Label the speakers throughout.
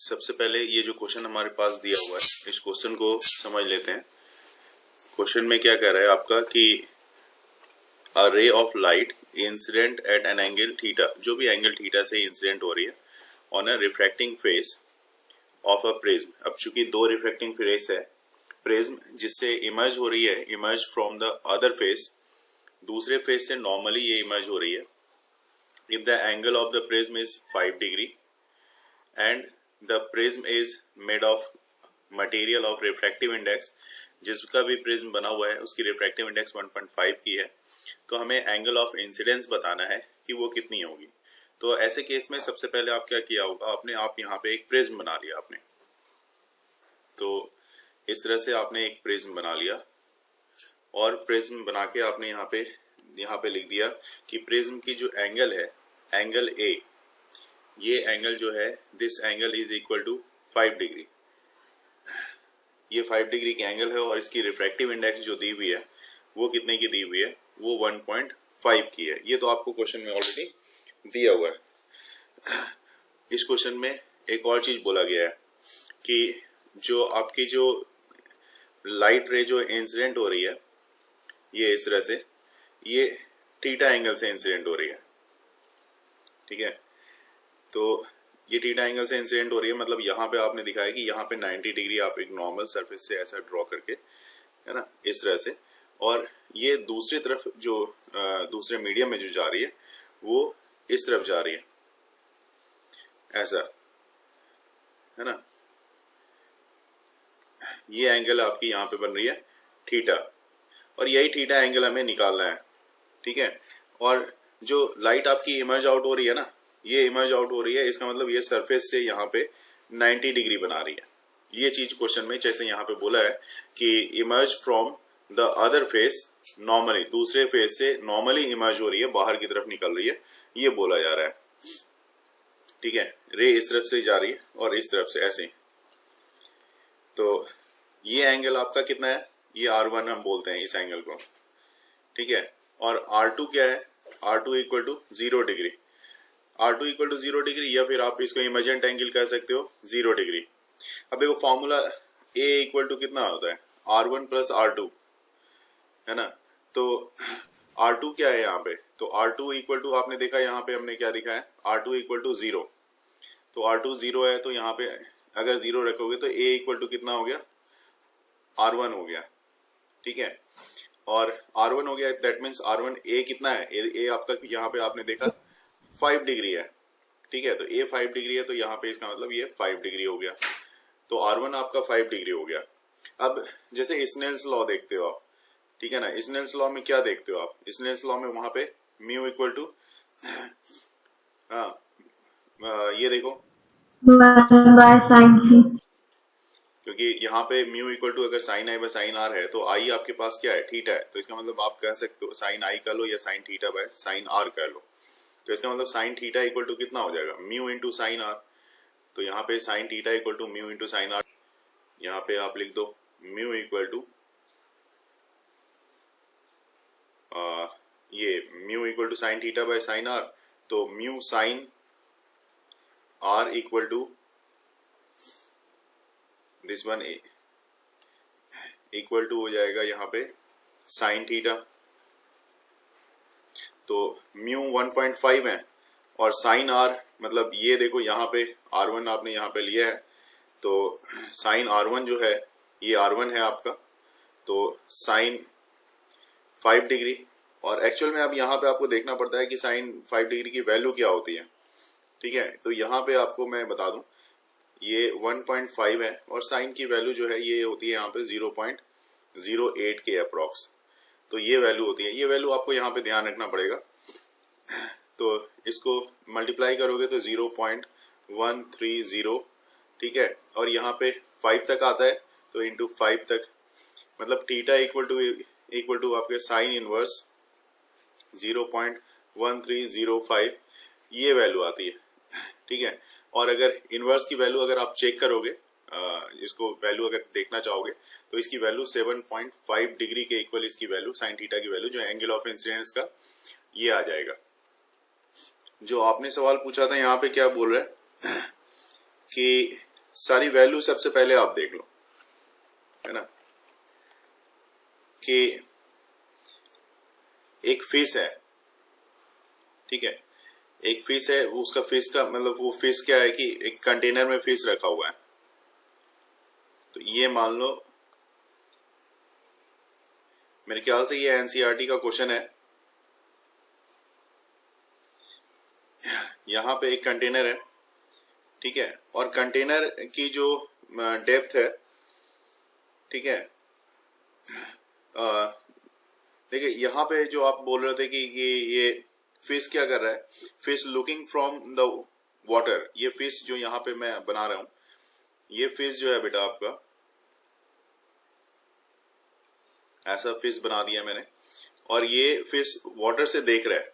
Speaker 1: सबसे पहले ये जो क्वेश्चन हमारे पास दिया हुआ है इस क्वेश्चन को समझ लेते हैं। क्वेश्चन में क्या कह रहा है आपका कि a ray of light incident at an angle theta, जो भी एंगल थीटा से इंसिडेंट हो रही है on a refracting face of a prism. अब चूंकि दो रिफ्रैक्टिंग फेस है, प्रिज्म जिससे इमर्ज हो रही है, emerge from the other face, दूसरे फेस से नॉर्मली ये इमर्ज हो रही है। If the angle of the prism is 5 degree and the prism is made of material of refractive index, जिसका भी प्रिज्म बना हुआ है उसकी रिफ्रैक्टिव इंडेक्स 1.5 की है, तो हमें एंगल ऑफ इंसिडेंस बताना है कि वो कितनी होगी। तो ऐसे केस में सबसे पहले आप क्या किया होगा, आप यहाँ पे एक प्रिज्म बना लिया आपने। तो इस तरह से आपने एक प्रिज्म बना लिया और प्रिज्म बना के आपने यहाँ पे लिख दिया कि प्रिज्म की जो एंगल है, एंगल ए, ये एंगल जो है this angle is equal to 5 degree. ये 5 डिग्री की एंगल है और इसकी रिफ्रैक्टिव इंडेक्स जो दी हुई है वो कितने की दी हुई है, वो 1.5 की है। ये तो आपको क्वेश्चन में ऑलरेडी दिया हुआ है। इस क्वेश्चन में एक और चीज बोला गया है कि जो आपकी जो लाइट रे जो इंसिडेंट हो रही है ये इस तरह से, ये थीटा एंगल से इंसिडेंट हो रही है, ठीक है। तो ये थीटा एंगल से इंसिडेंट हो रही है, मतलब यहाँ पे आपने दिखाया कि यहाँ पे 90 डिग्री आप एक नॉर्मल सरफेस से ऐसा ड्रॉ करके, है ना, इस तरह से, और ये दूसरी तरफ जो दूसरे मीडियम में जो जा रही है वो इस तरफ जा रही है, ऐसा, है ना। ये एंगल आपकी यहाँ पे बन रही है थीटा, और यही थीटा एंगल हमें निकालना है, ठीक है। और जो लाइट आपकी इमर्ज आउट हो रही है ना, ये इमर्ज आउट हो रही है, इसका मतलब ये सरफेस से यहाँ पे 90 डिग्री बना रही है। ये चीज क्वेश्चन में जैसे यहाँ पे बोला है कि emerge from the other face normally, दूसरे फेस से नॉर्मली इमर्ज हो रही है, बाहर की तरफ निकल रही है, ये बोला जा रहा है, ठीक है। रे इस तरफ से जा रही है और इस तरफ से ऐसे। तो ये एंगल आपका कितना है, ये R1 हम बोलते हैं इस एंगल को, ठीक है। और R2 क्या है, R2 equal to 0 degree, R2 equal to 0 degree, या फिर आप इसको इमर्जेंट एंगल कह सकते हो 0 डिग्री। अब देखो फॉर्मूला A इक्वल टू कितना होता है, R1 प्लस R2, है ना। तो R2 क्या है यहाँ पे, तो R2 इक्वल टू, आपने देखा यहाँ पे हमने क्या लिखा है, R2 इक्वल टू 0, तो R2 0 है, तो यहाँ पे अगर 0 रखोगे तो A इक्वल टू कितना हो गया, R1 हो गया, ठीक है। और R1 हो गया, दैट मीन्स R1 A कितना है, A आपका यहाँ पे आपने देखा 5 डिग्री है, ठीक है। तो A 5 डिग्री है, तो यहाँ पे इसका मतलब ये 5 डिग्री हो गया, तो R1 आपका 5 डिग्री हो गया। अब जैसे स्नेल्स लॉ देखते हो आप, ठीक है ना, स्नेल्स लॉ में क्या देखते हो आप, स्नेल्स लॉ में वहां पे म्यू इक्वल टू, ये देखो,
Speaker 2: 1/sin c,
Speaker 1: क्योंकि यहाँ पे म्यू इक्वल टू अगर sine i by sine r है, तो आई आपके पास क्या है, थीटा है, तो इसका मतलब आप कह सकते हो साइन आई कर लो या sine theta by sine r कर लो। तो इसका मतलब साइन थीटा इक्वल टू कितना हो जाएगा, म्यू इंटू साइन आर। तो यहाँ पे sine theta equal to mu into sine R, यहाँ पे आप लिख दो म्यू इक्वल टू ये mu equal to sine theta by sine R, तो mu sine R equal to this one equal to हो जाएगा यहाँ पे साइन थीटा। तो म्यू 1.5 है और साइन आर, मतलब ये देखो यहाँ पे R1 आपने यहाँ पे लिया है, तो साइन R1 जो है ये R1 है आपका, तो साइन 5 डिग्री। और एक्चुअल में अब यहाँ पे आपको देखना पड़ता है कि साइन 5 डिग्री की वैल्यू क्या होती है, ठीक है। तो यहाँ पे आपको मैं बता दूं ये 1.5 है और साइन की वैल्यू जो है ये होती है यहाँ पे 0.08 के अप्रॉक्स, तो ये वैल्यू होती है। ये वैल्यू आपको यहाँ पे ध्यान रखना पड़ेगा। तो इसको मल्टीप्लाई करोगे तो 0.130, ठीक है। और यहाँ पे 5 तक आता है, तो इंटू 5 तक, मतलब थीटा इक्वल टू आपके साइन इनवर्स 0.1305, ये वैल्यू आती है, ठीक है। और अगर इनवर्स की वैल्यू अगर आप चेक करोगे, इसको वैल्यू अगर देखना चाहोगे, तो इसकी वैल्यू 7.5 डिग्री के इक्वल इसकी वैल्यू साइन थीटा की वैल्यू जो एंगल ऑफ इंसिडेंस का ये आ जाएगा। जो आपने सवाल पूछा था यहाँ पे क्या बोल रहा है कि सारी वैल्यू सबसे पहले आप देख लो, है ना, कि एक फेस है, ठीक है, एक फेस है, उसका फेस का मतलब वो फेस क्या है कि एक कंटेनर में फेस रखा हुआ है। तो ये मान लो, मेरे ख्याल से ये एनसीईआरटी का क्वेश्चन है। यहाँ पे एक कंटेनर है, ठीक है, और कंटेनर की जो डेप्थ है, ठीक है, देखिए यहाँ पे जो आप बोल रहे थे कि ये फिश क्या कर रहा है, fish looking from the water, ये फिश जो यहाँ पे मैं बना रहा हूं, ये फिश जो है बेटा आपका ऐसा फिश बना दिया मैंने, और ये फिश वाटर से देख रहा है,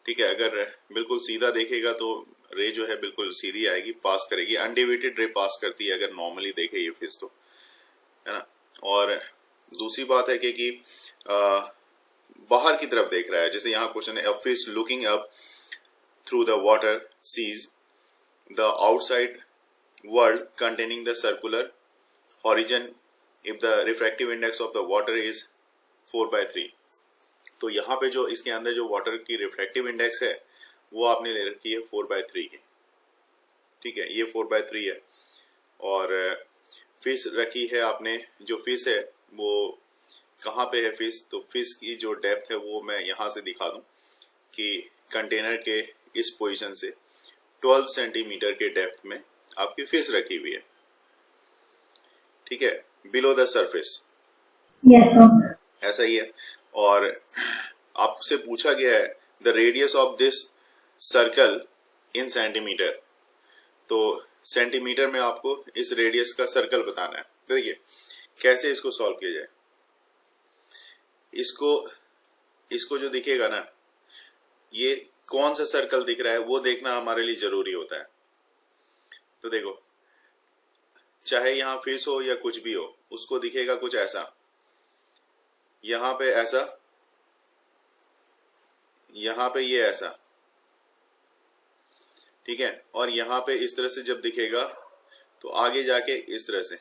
Speaker 1: ठीक है। अगर बिल्कुल सीधा देखेगा तो रे जो है बिल्कुल सीधी आएगी, पास करेगी, अनडिविएटेड रे पास करती है अगर नॉर्मली देखे ये फिश, तो है ना। और दूसरी बात है कि बाहर की तरफ देख रहा है, जैसे यहाँ क्वेश्चन है, a fish looking up through the water sees the outside world containing the circular horizon if the refractive index of the water is 4/3। तो यहाँ पे जो इसके अंदर जो वाटर की रिफ्रैक्टिव इंडेक्स है वो आपने ले रखी है 4/3 की, ठीक है, ये 4/3 है। और फिश रखी है आपने, जो फिश है वो कहाँ पे है फिश, तो फिश की जो डेप्थ है वो मैं यहाँ से दिखा दूं कि कंटेनर के इस पोजीशन से 12 सेंटीमीटर के डेप्थ में आपकी फिश रखी हुई है, ठीक है, below the surface.
Speaker 2: Yes, sir.
Speaker 1: ऐसा ही है। और आपसे पूछा गया है the radius of this circle in centimetre, तो सेंटीमीटर में आपको इस रेडियस का सर्कल बताना है। तो देखिए कैसे इसको सॉल्व किया जाए। इसको जो दिखेगा ना, ये कौन सा सर्कल दिख रहा है वो देखना हमारे लिए जरूरी होता है। तो देखो, चाहे यहाँ फेस हो या कुछ भी हो, उसको दिखेगा कुछ ऐसा, यहाँ पे ऐसा, यहाँ पे ये ऐसा, ठीक है, और यहाँ पे इस तरह से जब दिखेगा तो आगे जाके इस तरह से,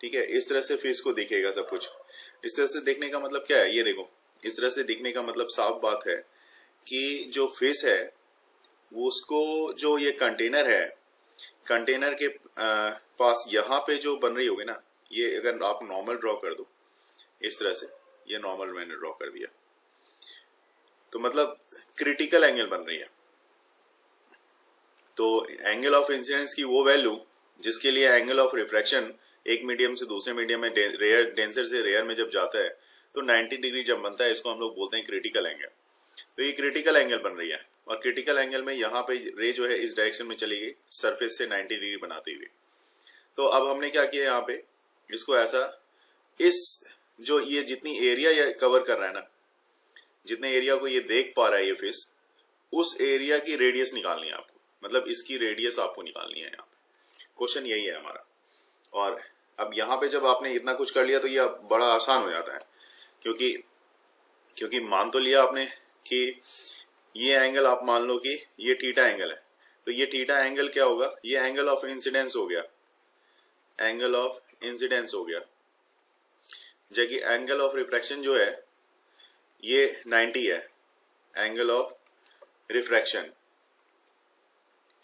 Speaker 1: ठीक है, इस तरह से फेस को दिखेगा सब कुछ। इस तरह से देखने का मतलब क्या है, ये देखो, इस तरह से दिखने का मतलब साफ बात है कि जो फेस है वो उसको, जो ये कंटेनर है, कंटेनर के पास यहाँ पे जो बन रही होगी ना, ये अगर आप नॉर्मल ड्रॉ कर दो इस तरह से, ये नॉर्मल मैंने ड्रॉ कर दिया, तो मतलब क्रिटिकल एंगल बन रही है। तो एंगल ऑफ इंसिडेंस की वो वैल्यू जिसके लिए एंगल ऑफ रिफ्रैक्शन एक मीडियम से दूसरे मीडियम में, रेयर डेंसर से रेयर में जब जाता है तो 90 डिग्री जब बनता है, इसको हम लोग बोलते हैं क्रिटिकल एंगल। तो ये क्रिटिकल एंगल बन रही है, और क्रिटिकल एंगल में यहाँ पे रे जो है इस डायरेक्शन में चली गई, सरफेस से 90 डिग्री बनाती हुई। तो अब हमने क्या किया, यहाँ पे इसको ऐसा, इस जो ये जितनी एरिया ये कवर कर रहा है ना, जितने एरिया को ये देख पा रहा है ये फेस, उस एरिया की रेडियस निकालनी है आपको, मतलब इसकी रेडियस आपको निकालनी है। यहाँ पे क्वेश्चन यही है हमारा। और अब यहाँ पे जब आपने इतना कुछ कर लिया तो ये बड़ा आसान हो जाता है, क्योंकि मान तो लिया आपने कि ये एंगल आप मान लो कि ये थीटा एंगल है, तो ये थीटा एंगल क्या होगा, ये एंगल ऑफ इंसिडेंस हो गया, एंगल ऑफ इंसिडेंस हो गया, जबकि एंगल ऑफ रिफ्रैक्शन जो है ये 90 है, एंगल ऑफ रिफ्रैक्शन,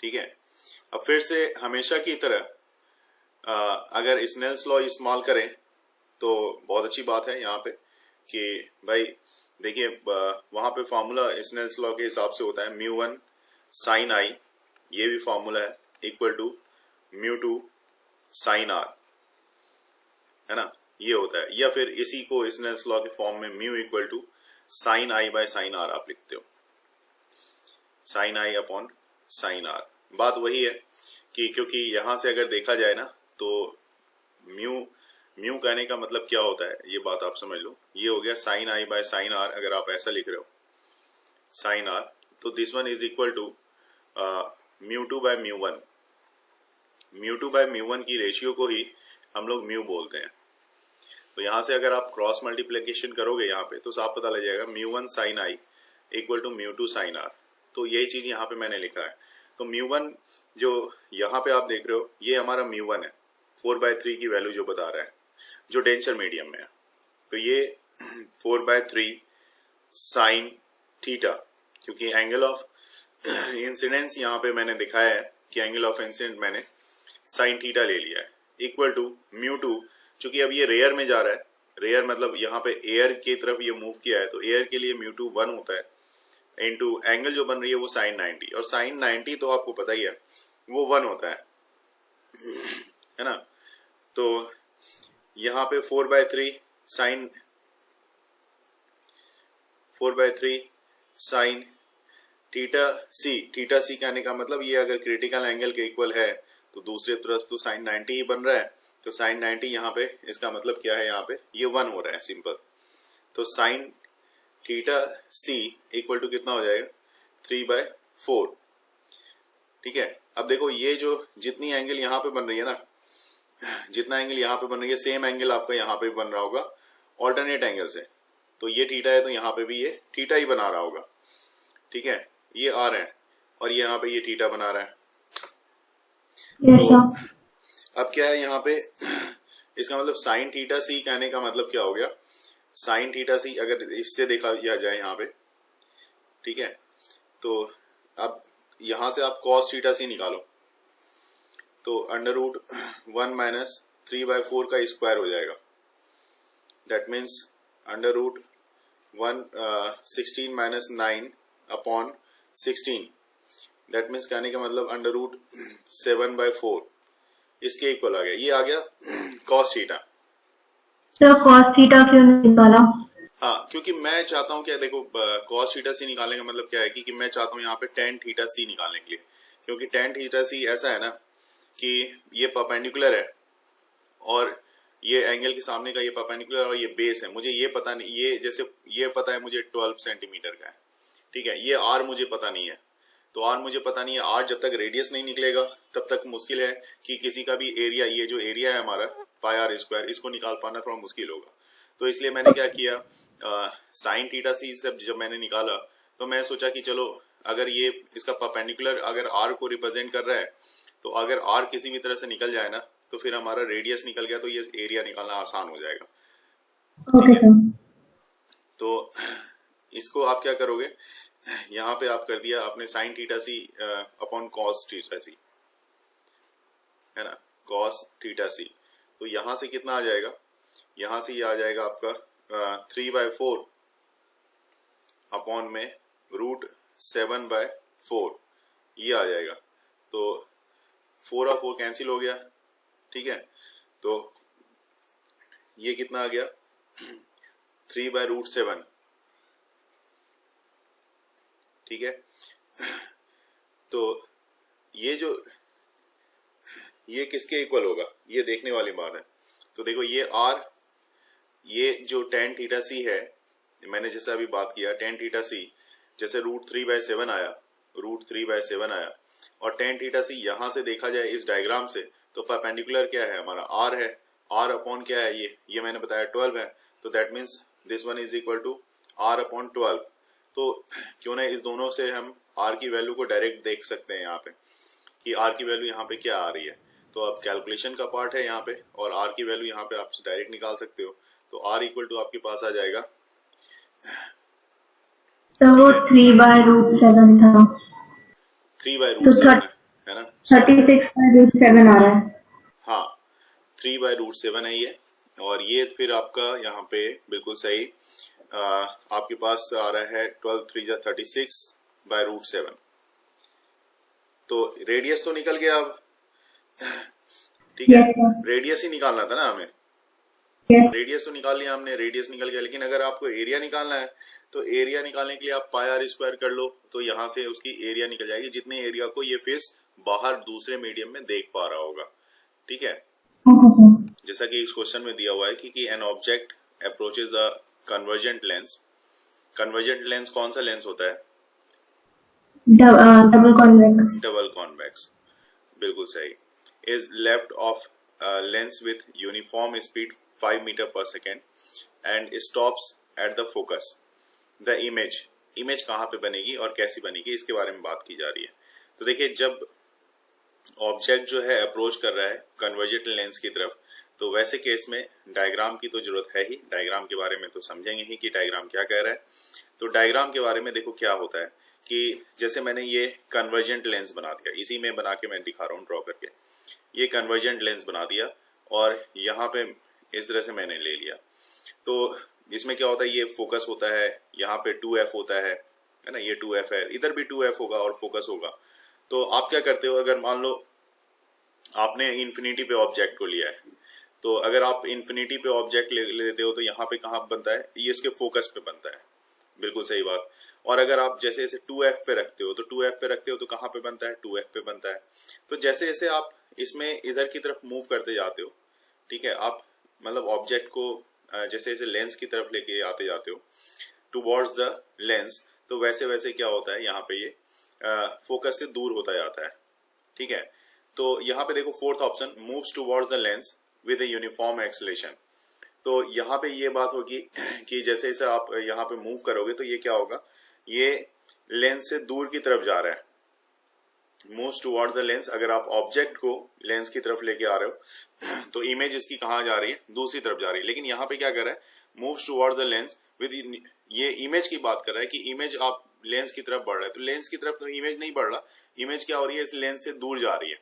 Speaker 1: ठीक है। अब फिर से हमेशा की तरह अगर स्नेल्स लॉ इस्तेमाल करें तो बहुत अच्छी बात है यहाँ पे कि भाई देखिए, वहाँ पे फार्मूला स्नेल्स लॉ के हिसाब से होता है μ1 sin i, ये भी फार्मूला है, इक्वल टू μ2 sin r, है ना, ये होता है। या फिर इसी को स्नेल्स लॉ के फॉर्म में mu equal to sin i by sin r आप लिखते हो, sin i upon sin r। बात वही है कि क्योंकि यहाँ से अगर देखा जाए ना तो म्यू कहने का मतलब क्या होता है, ये बात आप समझ लो। ये हो गया sin i by sin r, अगर आप ऐसा लिख रहे हो sin r, तो this one is equal to μ2 by μ1। μ2 by μ1 की रेशियो को ही हम लोग म्यू बोलते हैं। तो यहाँ से अगर आप क्रॉस मल्टीप्लिकेशन करोगे यहाँ पे तो साफ पता लग जाएगा μ1 sin i equal to μ2 sin r। तो यही चीज यहाँ पे मैंने लिखा है। तो μ1 जो यहाँ पे आप देख रहे हो ये हमारा μ1 है, 4/3 की वैल्यू जो बता रहा है, जो डेंसर मीडियम में है। तो ये 4/3 साइन थीटा, क्योंकि एंगल ऑफ इंसिडेंस यहाँ पे मैंने दिखाया है कि एंगल ऑफ इंसिडेंट मैंने साइन थीटा ले लिया है, इक्वल टू μ2, चूंकि अब ये रेयर में जा रहा है, रेयर मतलब यहाँ पे एयर की तरफ ये मूव किया है, तो एयर के लिए μ2 1 होता है, इनटू एंगल जो बन रही है वो साइन 90, और साइन 90 तो आपको पता ही है वो 1 होता है ना। तो यहाँ पे 4/3 साइन 4/3 साइन थीटा सी कहने का मतलब ये अगर क्रिटिकल एंगल के इक्वल है तो दूसरी तरफ तो साइन 90 ही बन रहा है, तो साइन 90 यहाँ पे इसका मतलब क्या है, यहाँ पे ये 1 हो रहा है सिंपल। तो sine theta c equal to कितना हो जाएगा, 3/4। ठीक है, अब देखो ये जो जितनी एंगल यहाँ पे बन रही है ना, जितना एंगल यहाँ पे बन रही है सेम एंगल आपका यहाँ पे बन रहा होगा ऑल्टरनेट एंगल से। तो ये थीटा है तो यहाँ पे भी ये थीटा ही बना रहा होगा। ठीक है, ये आर है और ये यहाँ पे ये थीटा बना रहा है।
Speaker 2: Yes, sir.
Speaker 1: अब क्या है यहाँ पे इसका मतलब साइन थीटा सी कहने का मतलब क्या हो गया, साइन थीटा सी अगर इससे देखा जाए यहाँ पे, ठीक है, तो अब यहाँ से आप कॉस थीटा सी निकालो तो √1 माइनस 3/4 का स्क्वायर हो जाएगा। That means √1 16 minus 9 upon 16, that means कहने का मतलब √7/4 इसके इक्वल आ गया, ये आ गया कॉस थीटा।
Speaker 2: तो cos थीटा क्यों नहीं निकाला?
Speaker 1: हाँ, क्योंकि मैं चाहता हूँ क्या, देखो कॉस थीटा सी निकालने का मतलब क्या है कि मैं चाहता हूँ यहाँ पे tan थीटा सी निकालने के लिए, क्योंकि tan थीटा सी ऐसा है ना कि ये परपेंडिकुलर है और ये एंगल के सामने का ये परपेंडिकुलर और ये बेस है। मुझे ये पता नहीं, ये जैसे ये पता है मुझे 12 सेंटीमीटर का है, ठीक है, ये आर मुझे पता नहीं है। तो आर मुझे पता नहीं है, आर जब तक रेडियस नहीं निकलेगा तब तक मुश्किल है कि किसी का भी एरिया, ये जो एरिया है हमारा πr², इसको निकाल पाना थोड़ा मुश्किल होगा। तो इसलिए मैंने क्या किया, साइन थीटा सी से जब मैंने निकाला तो मैं सोचा कि चलो अगर ये इसका परपेंडिकुलर अगर आर को रिप्रेजेंट कर रहा है तो अगर आर किसी भी तरह से निकल जाए ना तो फिर हमारा रेडियस निकल गया तो ये एरिया निकालना आसान हो जाएगा।
Speaker 2: Okay sir.
Speaker 1: तो इसको आप क्या करोगे, यहाँ पे आप कर दिया आपने साइन थीटा सी अपॉन कॉस थीटा सी, है ना, कॉस थीटा सी। तो यहाँ से कितना आ जाएगा, यहाँ से ये आ जाएगा आपका 3/4 अपॉन में √7/4, ये आ जाएगा। तो 4 और 4 कैंसिल हो गया, ठीक है, तो ये कितना आ गया 3/√7, ठीक है। तो ये किसके इक्वल होगा, ये देखने वाली बात है। तो देखो ये आर, ये जो tan थीटा सी है, मैंने जैसे अभी बात किया tan थीटा सी जैसे √3/7 आया, √3/7 आया, और tan थीटा सी यहाँ से देखा जाए इस डायग्राम से तो परपेंडिकुलर क्या है हमारा, आर है, आर अपॉन क्या है, ये मैंने बताया 12 है। तो that means this one is equal to r upon 12। तो क्यों ना इस दोनों से हम आर की वैल्यू को डायरेक्ट देख सकते हैं यहाँ पे कि आर की वैल्यू यहाँ पे क्या आ रही है। तो अब कैलकुलेशन का पार्ट है यहाँ पे, और आर की वैल्यू यहाँ पे आप डायरेक्ट निकाल सकते हो। तो आर इक्वल टू आपके पास आ जाएगा,
Speaker 2: तो वो 3/√7 था,
Speaker 1: 3/√7 है ना,
Speaker 2: 36/√7 आ रहा है।
Speaker 1: हाँ 3/√7 है ये, और ये फिर आपका यहाँ पे बिल्कुल सही आपके पास आ रहा है 12 3 36/√7। तो रेडियस तो निकल गया अब, ठीक है,
Speaker 2: Yes, sir.
Speaker 1: रेडियस ही निकालना था ना हमें,
Speaker 2: Yes.
Speaker 1: रेडियस तो निकाल लिया हमने, रेडियस निकल गया। लेकिन अगर आपको एरिया निकालना है तो एरिया निकालने के लिए आप πr² कर लो, तो यहाँ से उसकी एरिया निकल जाएगी, जितने एरिया को ये फिश बाहर दूसरे मीडियम में देख पा रहा होगा, ठीक है।
Speaker 2: Okay, sir.
Speaker 1: जैसा कि इस क्वेश्चन में दिया हुआ है कि an object approaches a convergent lens. Convergent lens कौन सा लेंस होता है,
Speaker 2: डबल कॉन्वेक्स।
Speaker 1: डबल कॉन्वेक्स, बिल्कुल सही। Is left of lens with uniform speed 5 metre पर second and stops at the focus. The image कहाँ पे बनेगी और कैसी बनेगी, इसके बारे में बात की जा रही है। तो देखिए जब ऑब्जेक्ट जो है अप्रोच कर रहा है कन्वर्जेंट लेंस की तरफ, तो वैसे केस में डायग्राम की तो जरूरत है ही। डायग्राम के बारे में तो समझेंगे ही कि डायग्राम क्या कह रहा है। तो डायग्राम के बारे में देखो क्या होता है कि जैसे मैंने ये कन्वर्जेंट लेंस बना दिया, इसी में बना के मैं दिखा रहा हूँ ड्रॉ करके। ये कन्वर्जेंट लेंस बना दिया और यहाँ पे इस तरह से मैंने ले लिया। तो इसमें क्या होता है, ये फोकस होता है, यहाँ पे 2f होता है ना, ये 2f है, इधर भी 2f होगा और फोकस होगा। तो आप क्या करते हो, अगर मान लो आपने इन्फिनिटी पे ऑब्जेक्ट को लिया है, तो अगर आप इन्फिनिटी पे ऑब्जेक्ट लेते हो तो यहाँ पे कहाँ बनता है, ये इसके फोकस पे बनता है। बिल्कुल सही बात। और अगर आप जैसे जैसे 2f पे रखते हो तो 2f पे रखते हो तो कहाँ पे बनता है, 2f पे बनता है। तो जैसे जैसे आप इसमें इधर की तरफ मूव करते जाते हो, ठीक है, आप मतलब ऑब्जेक्ट को जैसे जैसे लेंस की तरफ लेके आते जाते हो टुवर्ड्स द लेंस, तो वैसे वैसे क्या होता है, यहाँ पे ये फोकस से दूर होता जाता है। ठीक है, तो यहाँ पे देखो fourth option, moves towards the lens with a uniform acceleration. तो यहाँ पे ये बात होगी कि जैसे जैसे आप यहाँ पे मूव करोगे तो ये क्या होगा, ये लेंस से दूर की तरफ जा रहा है। मूव्स टुवर्ड्स द लेंस, अगर आप ऑब्जेक्ट को लेंस की तरफ लेके आ रहे हो तो इमेज इसकी कहाँ जा रही है, दूसरी तरफ जा रही है। लेकिन यहाँ पे क्या कर रहा है, moves towards the lens with, ये इमेज की बात कर रहा है कि इमेज आप लेंस की तरफ बढ़ रहा है, तो लेंस की तरफ तो इमेज नहीं बढ़ रहा, इमेज क्या हो रही है, इस लेंस से दूर जा रही है।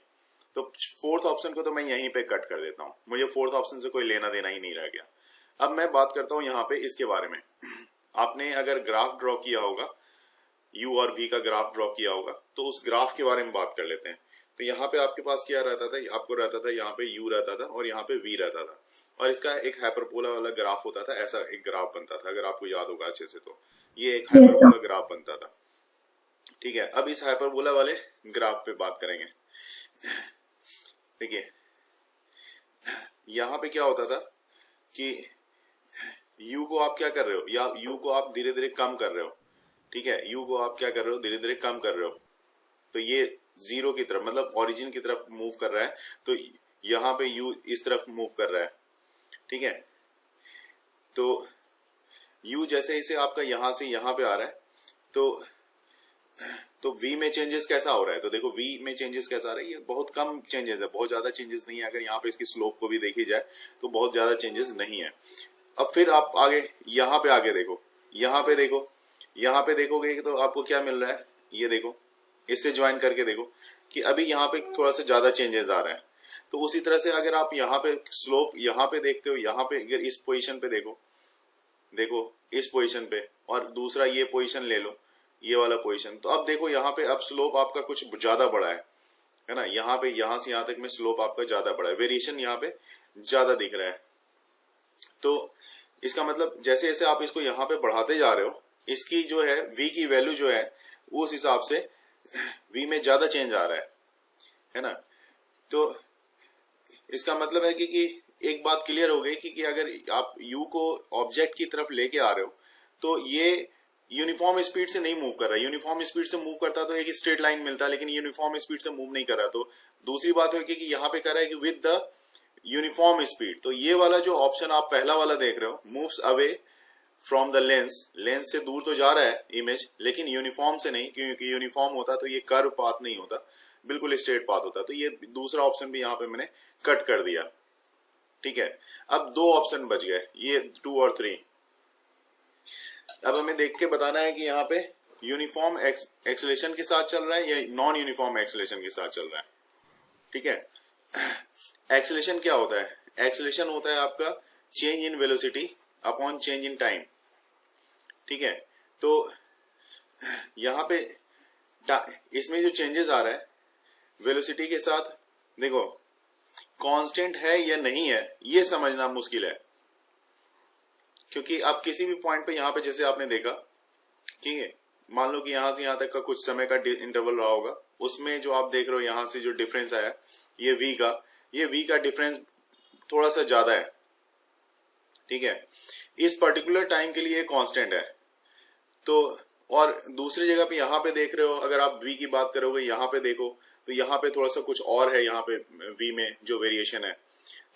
Speaker 1: तो फोर्थ ऑप्शन को तो मैं यहीं पे कट कर देता हूँ, मुझे फोर्थ ऑप्शन से कोई लेना देना ही नहीं रह गया। अब मैं बात करता हूँ यहाँ पे इसके बारे में। आपने अगर ग्राफ ड्रॉ किया होगा, u और v का ग्राफ ड्रॉ किया होगा, तो उस ग्राफ के बारे में बात कर लेते हैं। तो यहाँ पे आपके पास क्या रहता था, आपको रहता था यहाँ पे u रहता था और यहाँ पे v रहता था, और इसका एक हाइपरबोला वाला ग्राफ होता था, ऐसा एक ग्राफ बनता था, अगर आपको याद होगा अच्छे से। तो ये एक हाइपरबोला ग्राफ बनता था। ठीक है, अब इस हाइपरबोला वाले ग्राफ पे बात करेंगे। देखिए यहाँ पे क्या होता था कि u को आप क्या कर रहे हो, या u को आप धीरे धीरे कम कर रहे हो। ठीक है, u को आप क्या कर रहे हो, धीरे धीरे कम कर रहे हो। तो ये जीरो की तरफ, मतलब ओरिजिन की तरफ मूव कर रहा है, तो यहाँ पे u इस तरफ मूव कर रहा है। ठीक है, तो u जैसे इसे आपका यहाँ से यहाँ पे आ रहा है, तो v में चेंजेस कैसा हो रहा है, तो देखो v में चेंजेस कैसा आ रहा है, ये बहुत कम चेंजेस है, बहुत ज्यादा चेंजेस नहीं है। अगर यहाँ पे इसकी स्लोप को भी देखी जाए तो बहुत ज्यादा चेंजेस नहीं है। अब फिर आप आगे यहाँ पे आगे देखो, यहाँ पे देखो, यहाँ पे देखोगे तो आपको क्या मिल रहा है, ये देखो, इससे ज्वाइन करके देखो कि अभी यहाँ पे थोड़ा सा ज्यादा चेंजेस आ रहा है। तो उसी तरह से अगर आप यहाँ पे स्लोप यहाँ पे देखते हो, यहाँ पे अगर इस पोजीशन पे देखो, देखो इस पोजीशन पे, और दूसरा ये पोजीशन ले लो, ये वाला पोजीशन, तो अब देखो यहाँ पे अब स्लोप आपका कुछ ज्यादा बड़ा है ना, यहाँ पे यहाँ से यहाँ तक में स्लोप आपका ज्यादा बड़ा है, वेरिएशन यहाँ पे ज्यादा दिख रहा है। तो इसका मतलब जैसे जैसे आप इसको यहाँ पे बढ़ाते जा रहे हो, इसकी जो है v की वैल्यू जो है उस हिसाब से v में ज्यादा चेंज आ रहा है ना। तो इसका मतलब है कि एक बात क्लियर हो गई कि अगर आप u को ऑब्जेक्ट की तरफ लेके आ रहे हो तो ये यूनिफॉर्म स्पीड से नहीं मूव कर रहा है। यूनिफॉर्म स्पीड से मूव करता तो एक स्ट्रेट लाइन मिलता, लेकिन यूनिफॉर्म स्पीड से मूव नहीं कर रहा। तो दूसरी बात होगी कि यहाँ पे कर रहा है कि विद द यूनिफॉर्म स्पीड। तो ये वाला जो ऑप्शन आप पहला वाला देख रहे हो, moves away from the lens, lens से दूर तो जा रहा है इमेज, लेकिन यूनिफॉर्म से नहीं, क्योंकि यूनिफॉर्म होता तो ये कर्व पाथ नहीं होता, बिल्कुल स्ट्रेट पाथ होता। तो ये दूसरा ऑप्शन भी यहाँ पे मैंने कट कर दिया। ठीक है, अब दो ऑप्शन बच गए, ये 2 और 3। अब हमें देख के बताना है कि यहाँ पे यूनिफॉर्म एक्सेलेरेशन के साथ चल रहा है या नॉन यूनिफॉर्म एक्सेलेरेशन के साथ चल रहा है। ठीक है, एक्सेलेरेशन क्या होता है, एक्सेलेरेशन होता है आपका change in velocity upon change in time. ठीक है, तो यहाँ पे इसमें जो चेंजेस आ रहा है वेलोसिटी के साथ, देखो कांस्टेंट है या नहीं है ये समझना मुश्किल है, क्योंकि आप किसी भी पॉइंट पे यहाँ पे जैसे आपने देखा, ठीक है, मान लो कि यहाँ से यहाँ तक का कुछ समय का इंटरवल रहा होगा, उसमें जो आप देख रहे हो यहाँ से जो डिफरेंस आया ये v का डिफरेंस थोड़ा सा ज्यादा है। ठीक है, इस पर्टिकुलर टाइम के लिए कांस्टेंट है। तो और दूसरी जगह पे यहाँ पे देख रहे हो, अगर आप v की बात करोगे यहाँ पे देखो तो यहाँ पे थोड़ा सा कुछ और है, यहाँ पे v में जो वेरिएशन है।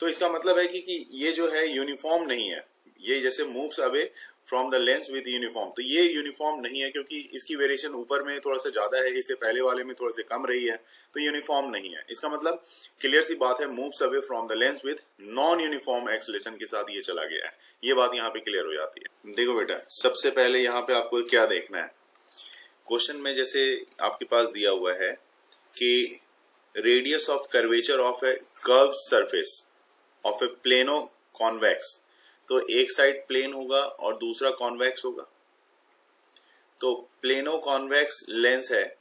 Speaker 1: तो इसका मतलब है कि ये जो है यूनिफॉर्म नहीं है, ये जैसे moves away from the lens with uniform, तो ये यूनिफॉर्म नहीं है क्योंकि इसकी वेरिएशन ऊपर में थोड़ा सा ज्यादा है, इससे पहले वाले में थोड़ा सा कम रही है, तो यूनिफॉर्म नहीं है। इसका मतलब क्लियर सी बात है, moves away from the lens with non uniform acceleration के साथ ये चला गया है। ये बात यहाँ पे क्लियर हो जाती है। देखो बेटा, सबसे पहले यहाँ पे आपको क्या देखना है, क्वेश्चन में जैसे आपके पास दिया हुआ है कि radius of curvature of A curve surface of A plano convex, तो एक साइड प्लेन होगा और दूसरा कॉन्वेक्स होगा। तो प्लेनो कॉन्वेक्स लेंस है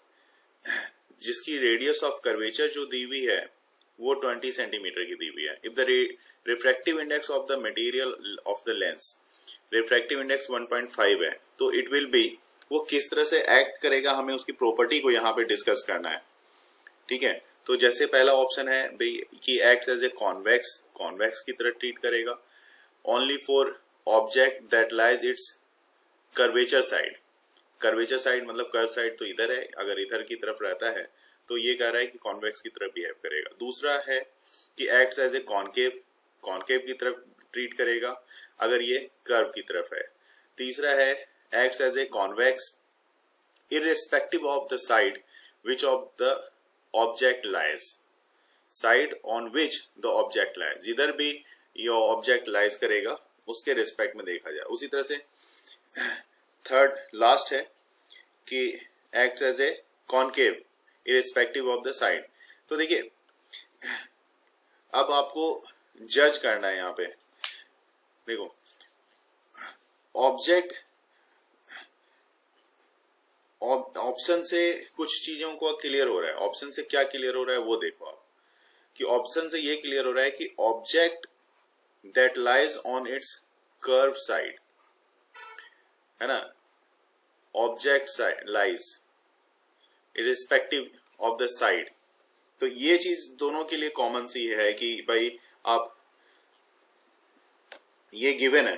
Speaker 1: जिसकी रेडियस ऑफ कर्वेचर जो दी हुई है वो 20 सेंटीमीटर की दी हुई है। If the refractive index of the material of the lens, refractive index 1.5 है, तो इट विल बी, वो किस तरह से एक्ट करेगा हमें उसकी प्रॉपर्टी को यहाँ पे डिस्कस करना है। ठीक है, तो जैसे पहला ऑप्शन है भाई कि acts as a convex, convex की तरह ट्रीट करेगा only for object that lies its curvature side. Curvature side मतलब कर्व साइड तो इधर है, अगर इधर की तरफ रहता है तो ये कह रहा है कि कॉन्वेक्स की तरफ बिहेव करेगा। दूसरा है कि acts as a concave, concave की तरफ ट्रीट करेगा अगर ये कर्व की तरफ है। तीसरा है acts as a convex irrespective of the side which of the object lies, side on which the object lies, जिधर भी ये ऑब्जेक्ट लाइज करेगा उसके रिस्पेक्ट में देखा जाए। उसी तरह से थर्ड लास्ट है कि act as a concave irrespective of the side. तो देखिए अब आपको जज करना है यहाँ पे। देखो ऑब्जेक्ट, ऑप्शन से कुछ चीजों को क्लियर हो रहा है। ऑप्शन से क्या क्लियर हो रहा है वो देखो आप, कि ऑप्शन से ये क्लियर हो रहा है कि object that lies on it's curve side, है ना, object side lies irrespective of the side. तो ये चीज दोनों के लिए कॉमन सी है कि भाई आप, ये गिवन है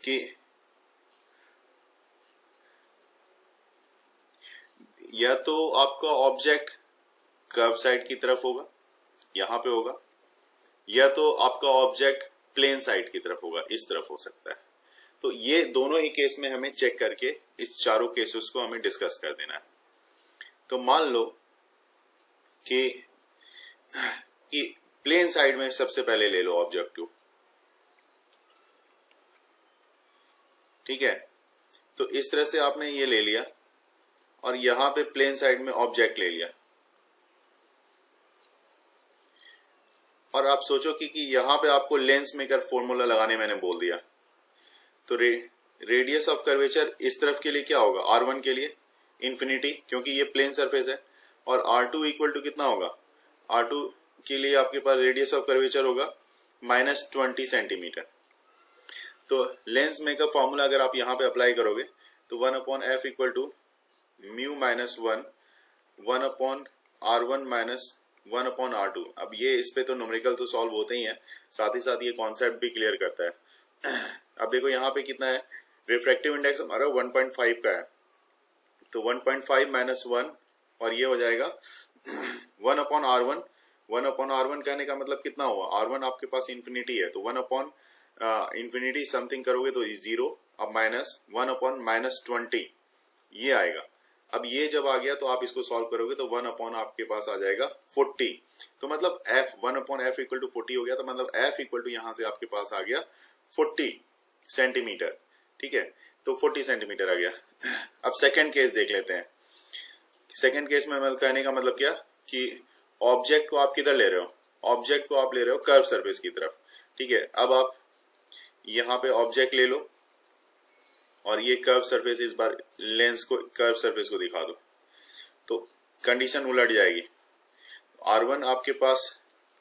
Speaker 1: कि या तो आपका ऑब्जेक्ट कर्व साइड की तरफ होगा, यहां पे होगा, या तो आपका ऑब्जेक्ट प्लेन साइड की तरफ होगा, इस तरफ हो सकता है। तो ये दोनों ही केस में हमें चेक करके इस चारों केसेस को हमें डिस्कस कर देना है। तो मान लो कि प्लेन साइड में सबसे पहले ले लो ऑब्जेक्टिव, ठीक है। तो इस तरह से आपने ये ले लिया और यहां पे प्लेन साइड में ऑब्जेक्ट ले लिया, और आप सोचो कि यहां पे आपको लेंस मेकर फॉर्मूला लगाने मैंने बोल दिया। तो रेडियस ऑफ कर्वेचर इस तरफ के लिए क्या होगा, R1 के लिए इंफिनिटी, क्योंकि ये प्लेन सरफेस है, और R2 इक्वल टू कितना होगा, R2 के लिए आपके पास रेडियस ऑफ कर्वेचर होगा -20 सेंटीमीटर। तो लेंस मेकर फॉर्मूला अगर आप यहाँ पे अप्लाई करोगे तो 1/f equal to mu -1 1/R1 -1/R2। अब ये इस पे तो न्यूमेरिकल तो सॉल्व होते ही हैं, साथ ही साथ ये कॉन्सेप्ट भी क्लियर करता है। अब देखो यहाँ पे कितना है, रिफ्रैक्टिव इंडेक्स हमारा 1.5 का है, तो 1.5 -1 और ये हो जाएगा 1/R1। 1/R1 कहने का मतलब कितना हुआ, R1 आपके पास इंफिनिटी है, तो 1/ इंफिनिटी समथिंग करोगे तो 0, अब -1/-20 ये आएगा। अब ये जब आ गया तो आप इसको सॉल्व करोगे तो 1/ आपके पास आ जाएगा 40। तो मतलब f 1/f इक्वल टू 40 हो गया, तो मतलब f इक्वल टू यहाँ से आपके पास आ गया 40 सेंटीमीटर, ठीक है। तो 40 सेंटीमीटर आ गया। अब सेकंड केस देख लेते हैं। सेकंड केस में कहने का मतलब क्या कि ऑब्जेक्ट को आप किधर ले रहे हो, ऑब्जेक्ट को आप ले रहे हो कर्व सरफेस की तरफ, ठीक है। अब आप यहाँ पे ऑब्जेक्ट ले लो और ये कर्व सरफेस, इस बार लेंस को, कर्व सरफेस को दिखा दो, तो कंडीशन उलट जाएगी। R1 आपके पास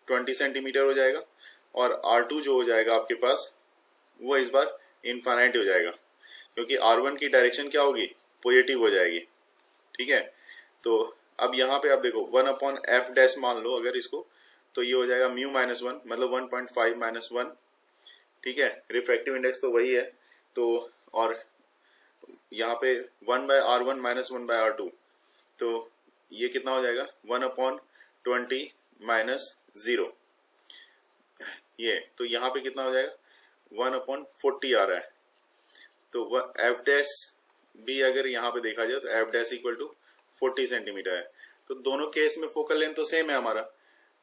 Speaker 1: 20 सेंटीमीटर हो जाएगा और R2 जो हो जाएगा आपके पास वो इस बार इनफाइनाइट हो जाएगा, क्योंकि R1 की डायरेक्शन क्या होगी, पॉजिटिव हो जाएगी, ठीक है। तो अब यहाँ पे आप देखो 1/f डैश मान लो अगर इसको, तो ये हो जाएगा म्यू -1 मतलब 1.5 -1, ठीक है। रिफ्रैक्टिव इंडेक्स तो वही है, तो और यहाँ पे 1/R1 -1/R2, तो ये कितना हो जाएगा 1/20 -0 ये, तो यहाँ पे कितना हो जाएगा 1/40 आ रहा है, तो एफ डैश भी अगर यहाँ पे देखा जाए तो f dash equal to 40 centimetre है। तो दोनों केस में फोकल लेंथ तो सेम है हमारा,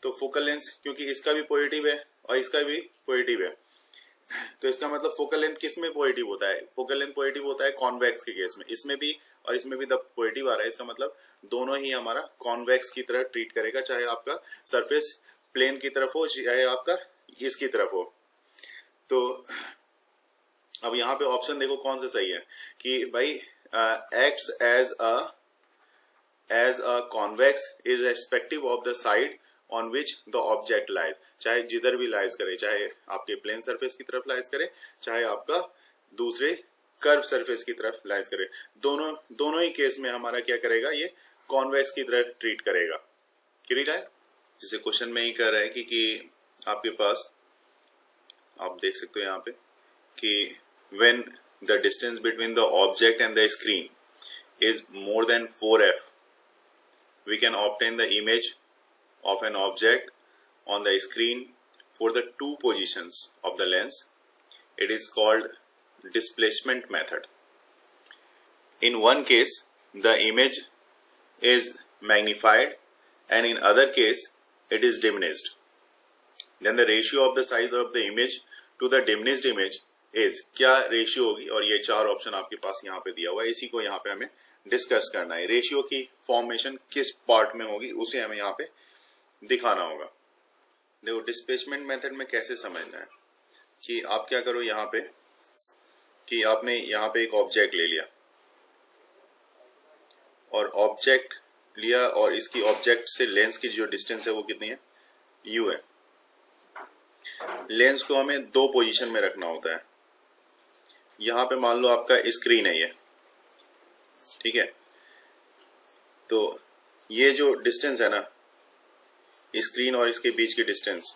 Speaker 1: तो फोकल लेंथ क्योंकि इसका भी पॉजिटिव है और इसका भी पॉजिटिव है, तो इसका मतलब फोकल लेंथ किस में पॉजिटिव होता है? फोकल लेंथ पॉजिटिव होता है कॉन्वेक्स के केस में, इसमें भी और इसमें भी तब पॉजिटिव आ रहा है। इसका मतलब दोनों ही हमारा कॉन्वेक्स की तरह ट्रीट करेगा, चाहे आपका सरफेस प्लेन की तरफ हो चाहे आपका इसकी तरफ हो। तो अब यहाँ पे ऑप्शन देखो कौन सा सही है कि भाई acts as a convex irrespective of the side on which the object lies, चाहे जिधर भी लाइज करे, चाहे आपके प्लेन सरफेस की तरफ लाइज करे चाहे आपका दूसरे कर्व सरफेस की तरफ लाइज करे, दोनों ही केस में हमारा क्या करेगा, ये कॉन्वेक्स की तरह ट्रीट करेगा। क्लियर है? जैसे क्वेश्चन में ही कह रहा है कि आपके पास आप देख सकते हो यहाँ पे कि when the distance between the object and the screen is more than 4f, we can obtain the image of an object on the screen for the two positions of the lens. It is called displacement method. In one case, the image is magnified and in other case, it is diminished. Then the ratio of the size of the image to the diminished image is, क्या ratio होगी, और ये 4 option आपके पास यहाँ पे दिया हुआ है, इसी को यहाँ पे हमें डिस्कस करना है। रेशियो की फॉर्मेशन किस पार्ट में होगी उसे हमें यहाँ पे दिखाना होगा। देखो डिस्प्लेसमेंट मेथड में कैसे समझना है कि आप क्या करो यहाँ पे कि आपने यहाँ पे एक ऑब्जेक्ट ले लिया और इसकी ऑब्जेक्ट से लेंस की जो डिस्टेंस है वो कितनी है, u है। लेंस को हमें 2 पोजीशन में रखना होता है। यहाँ पे मान लो आपका स्क्रीन है ये, ठीक है, तो ये जो डिस्टेंस है ना, स्क्रीन और इसके बीच की डिस्टेंस,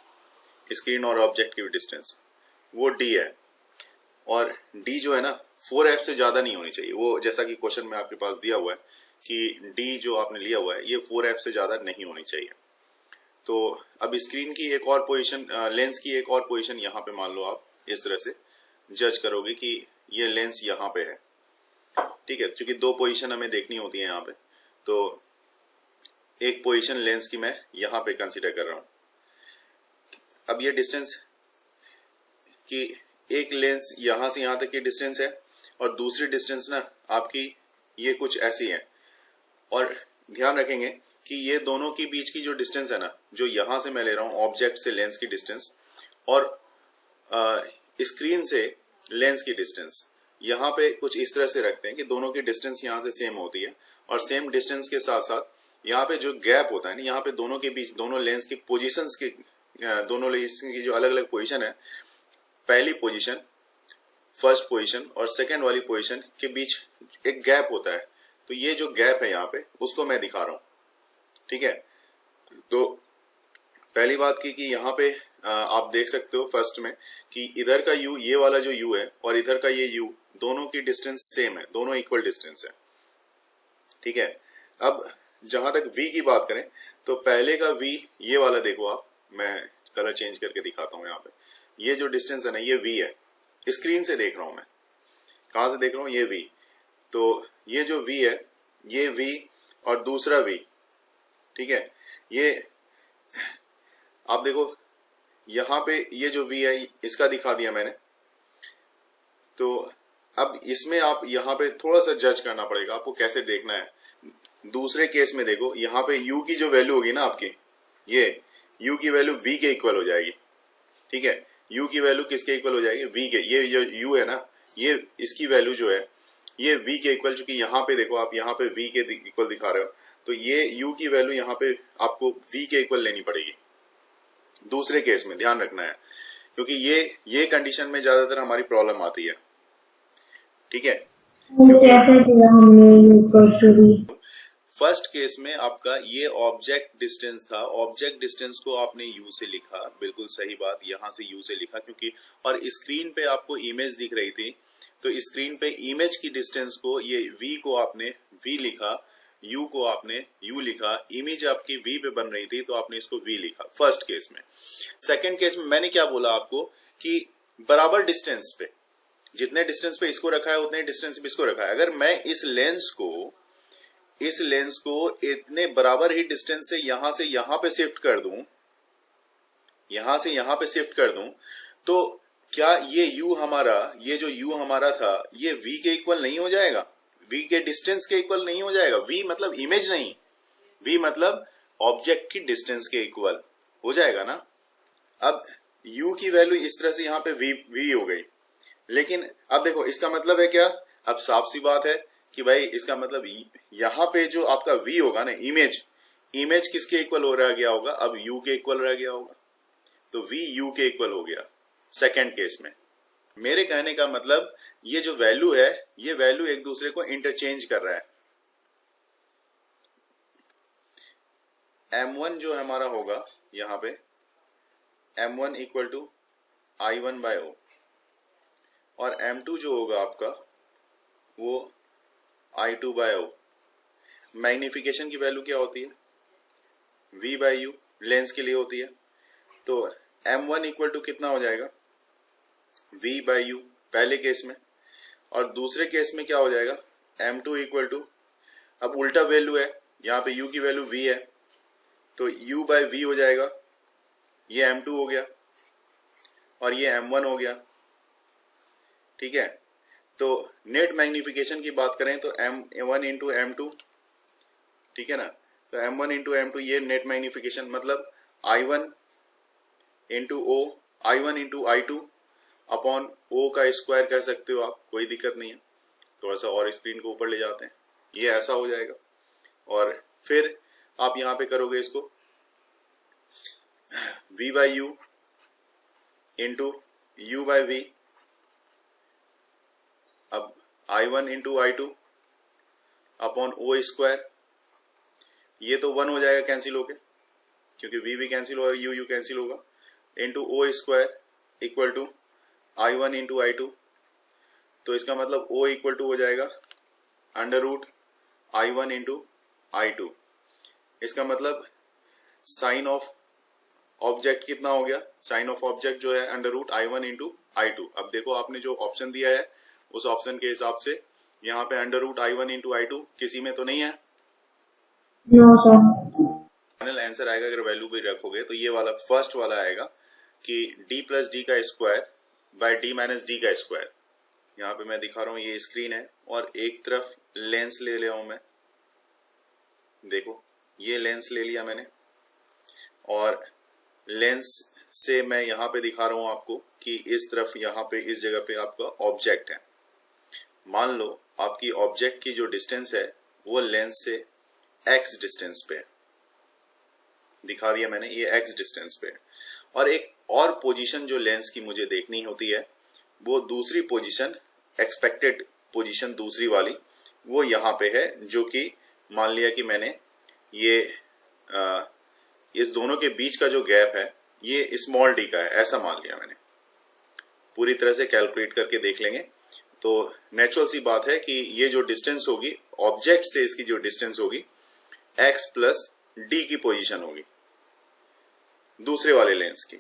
Speaker 1: स्क्रीन और ऑब्जेक्ट की डिस्टेंस, वो d है। और d जो है ना 4f से ज़्यादा नहीं होनी चाहिए, वो जैसा कि क्वेश्चन में आपके पास दिया हुआ है कि d जो आपने लिया हुआ है ये 4f से ज़्यादा नहीं होनी चाहिए। तो अब स्क्रीन की एक और पोजीशन, लेंस की एक और पोजीशन यहाँ पे मान लो आप इस तरह से जज करोगे कि ये लेंस यहाँ पे है, ठीक है, क्योंकि 2 पोजीशन हमें देखनी होती है यहाँ पे, तो एक पोजीशन लेंस की मैं यहाँ पे कंसीडर कर रहा हूँ। अब ये डिस्टेंस कि एक लेंस यहाँ से यहाँ तक की डिस्टेंस है और दूसरी डिस्टेंस ना आपकी ये कुछ ऐसी है, और ध्यान रखेंगे कि ये दोनों के बीच की जो डिस्टेंस है ना, जो यहाँ से मैं ले रहा हूँ ऑब्जेक्ट से लेंस की डिस्टेंस और स्क्रीन से लेंस की डिस्टेंस, यहाँ पे कुछ इस तरह से रखते हैं कि दोनों की डिस्टेंस यहाँ से सेम होती है, और सेम डिस्टेंस के साथ साथ यहाँ पे जो गैप होता है ना, यहाँ पे दोनों के बीच, दोनों लेंस की पोजीशंस के, दोनों लेंस की जो अलग अलग पोजीशन है, पहली पोजीशन, फर्स्ट पोजीशन और सेकंड वाली पोजीशन के बीच एक गैप होता है, तो ये जो गैप है यहाँ पे उसको मैं दिखा रहा हूँ, ठीक है। तो पहली बात की कि यहाँ पे आप देख सकते हो फर्स्ट में कि इधर का u, ये वाला जो u है और इधर का ये u, दोनों की डिस्टेंस सेम है, दोनों इक्वल डिस्टेंस है, ठीक है। अब जहां तक v की बात करें तो पहले का v, ये वाला देखो आप, मैं कलर चेंज करके दिखाता हूँ यहाँ पे, ये जो डिस्टेंस है ना ये v है, स्क्रीन से देख रहा हूँ मैं, कहाँ से देख रहा हूँ, ये v, तो ये जो v है ये v और दूसरा v, ठीक है, ये आप देखो यहाँ पे ये जो v है इसका दिखा दिया मैंने। तो अब इसमें आप यहाँ पे थोड़ा सा जज करना पड़ेगा आपको, कैसे देखना है। दूसरे केस में देखो यहाँ पे u की जो वैल्यू होगी ना आपकी, ये u की वैल्यू v के इक्वल हो जाएगी, ठीक है, u की वैल्यू किसके इक्वल हो जाएगी, v के। ये जो u है ना, ये इसकी वैल्यू जो है ये v के इक्वल, चूंकि यहाँ पे देखो आप यहाँ पे v के इक्वल दिखा रहे हो, तो ये u की वैल्यू यहाँ पे आपको v के इक्वल लेनी पड़ेगी दूसरे केस में, ध्यान रखना है, क्योंकि ये कंडीशन में ज्यादातर हमारी प्रॉब्लम आती है, ठीक है।
Speaker 2: कैसे किया हमने
Speaker 1: फर्स्ट केस में आपका ये ऑब्जेक्ट डिस्टेंस था, ऑब्जेक्ट डिस्टेंस को आपने u से लिखा, बिल्कुल सही बात, यहाँ से u से लिखा क्योंकि, और स्क्रीन पे आपको इमेज दिख रही थी, तो स्क्रीन पे इमेज की डिस्टेंस को, ये v को आपने v लिखा, u को आपने u लिखा, इमेज आपकी v पे बन रही थी तो आपने इसको v लिखा फर्स्ट केस में। सेकंड केस में मैंने क्या बोला आपको कि बराबर डिस्टेंस पे, जितने डिस्टेंस पे इसको रखा है उतने डिस्टेंस पे इसको रखा है। अगर मैं इस लेंस को इतने बराबर ही डिस्टेंस से यहां पे शिफ्ट कर दूं, यहां से यहां पे शिफ्ट कर दूं, तो क्या ये ये जो u हमारा था ये v के इक्वल नहीं हो जाएगा? v के डिस्टेंस के इक्वल नहीं हो जाएगा? v मतलब इमेज नहीं, v मतलब ऑब्जेक्ट की डिस्टेंस के इक्वल हो जाएगा ना। अब u की वैल्यू इस तरह से यहाँ पे v हो गई, लेकिन अब देखो इसका मतलब है क्या? अब साफ सी बात है कि भाई इसका मतलब यहाँ पे जो आपका v होगा ना, इमेज किसके इक्वल हो रहा गया होगा? अब u के इक्वल रह गया होगा, तो v u के इक्वल हो गया सेकंड केस में। मेरे कहने का मतलब ये जो वैल्यू है, ये वैल्यू एक दूसरे को इंटरचेंज कर रहा है। m1 जो हमारा होगा यहाँ पे, m1 equal to I1 bye O, और m2 जो होगा आपका वो I2 बाय O। मैग्निफिकेशन की वैल्यू क्या होती है? v बाई u, लेंस के लिए होती है। तो m1 इक्वल टू कितना हो जाएगा? v बाई u पहले केस में, और दूसरे केस में क्या हो जाएगा? m2 इक्वल टू, अब उल्टा वैल्यू है, यहाँ पे u की वैल्यू v है, तो u बाई v हो जाएगा, ये m2 हो गया और ये m1 हो गया। ठीक है, तो नेट मैग्निफिकेशन की बात करें तो m1 इंटू m2, ठीक है ना, तो m1 इंटू m2 ये नेट मैग्निफिकेशन, मतलब I1 into O, I1 into I2 upon O का स्क्वायर कह सकते हो आप, कोई दिक्कत नहीं है। थोड़ा सा और स्क्रीन को ऊपर ले जाते हैं, ये ऐसा हो जाएगा, और फिर आप यहाँ पे करोगे इसको v by u into u by v, अब I1 into I2 upon O square, ये तो 1 हो जाएगा कैंसिल होके, क्योंकि v भी कैंसिल होगा, u कैंसिल होगा, into O square equal to I1 into I2, तो इसका मतलब O इक्वल टू हो जाएगा under root I1 into I2। इसका मतलब साइन ऑफ ऑब्जेक्ट कितना हो गया? साइन ऑफ ऑब्जेक्ट जो है under root I1 into I2। अब देखो आपने जो ऑप्शन दिया है उस ऑप्शन के हिसाब से यहाँ पे under root I1 into I2 किसी में तो नहीं है।
Speaker 2: No sir.
Speaker 1: फाइनल आंसर आएगा अगर वैल्यू भी रखोगे तो ये वाला फर्स्ट वाला आएगा कि d प्लस डी का square by d minus D का स्क्वायर। यहाँ पे मैं दिखा रहा हूँ, ये स्क्रीन है और एक तरफ लेंस ले लिया हूँ मैं, देखो ये लेंस ले लिया मैंने, और लेंस से मैं यहाँ पे दिखा रहा हूँ आपको कि इस तरफ यहाँ पे इस जगह पे आपका ऑब्जेक्ट है। मान लो आपकी ऑब्जेक्ट की जो डिस्टेंस है वो लेंस से x डिस्टेंस पे दिखा दिया मैंने, ये x डिस्टेंस पे, और एक और पोजीशन जो लेंस की मुझे देखनी होती है वो दूसरी पोजीशन, एक्सपेक्टेड पोजीशन दूसरी वाली, वो यहाँ पे है, जो कि मान लिया कि मैंने ये इस दोनों के बीच का जो गैप है ये स्मॉल d का है, ऐसा मान लिया मैंने। पूरी तरह से कैलकुलेट करके देख लेंगे तो नेचुरल सी बात है कि ये जो डिस्टेंस होगी ऑब्जेक्ट से, इसकी जो डिस्टेंस होगी x प्लस डी की पोजीशन होगी दूसरे वाले लेंस की,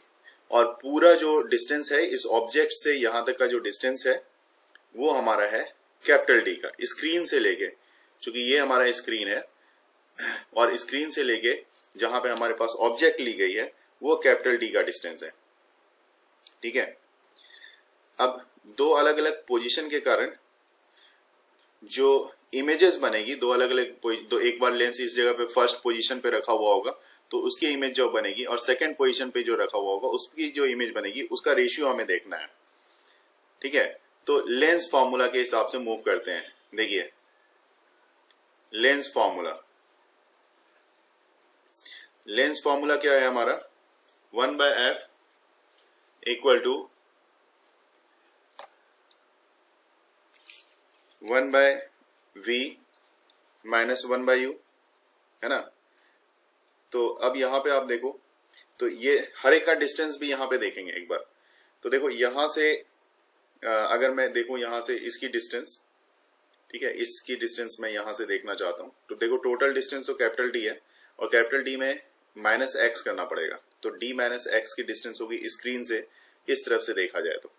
Speaker 1: और पूरा जो डिस्टेंस है इस ऑब्जेक्ट से यहाँ तक का जो डिस्टेंस है वो हमारा है कैपिटल D का, स्क्रीन से लेके, क्योंकि ये हमारा स्क्रीन है और स्क्रीन से लेके जहां पे हमारे पास ऑब्जेक्ट ली गई है वो कैपिटल D का डिस्टेंस है। ठीक है, अब दो अलग अलग पोजीशन के कारण जो इमेजेस बनेगी, दो अलग अलग, तो एक बार लेंस इस जगह पे फर्स्ट पोजीशन पे रखा हुआ होगा तो उसकी इमेज जो बनेगी, और सेकंड पोजीशन पे जो रखा हुआ होगा उसकी जो इमेज बनेगी उसका रेशियो हमें देखना है। ठीक है, तो लेंस फॉर्मूला के हिसाब से मूव करते हैं। देखिए लेंस फॉर्मूला क्या है हमारा, 1/f equal to 1/v minus 1/u, है ना। तो अब यहाँ पे आप देखो तो ये हर एक का डिस्टेंस भी यहाँ पे देखेंगे एक बार। तो देखो यहाँ से अगर मैं देखूँ यहाँ से इसकी डिस्टेंस, ठीक है, इसकी डिस्टेंस मैं यहाँ से देखना चाहता हूँ, तो देखो टोटल डिस्टेंस तो कैपिटल D है और कैपिटल D में माइनस x करना पड़ेगा, तो d माइनस x की डिस्टेंस होगी स्क्रीन से इस तरफ से देखा जाए तो,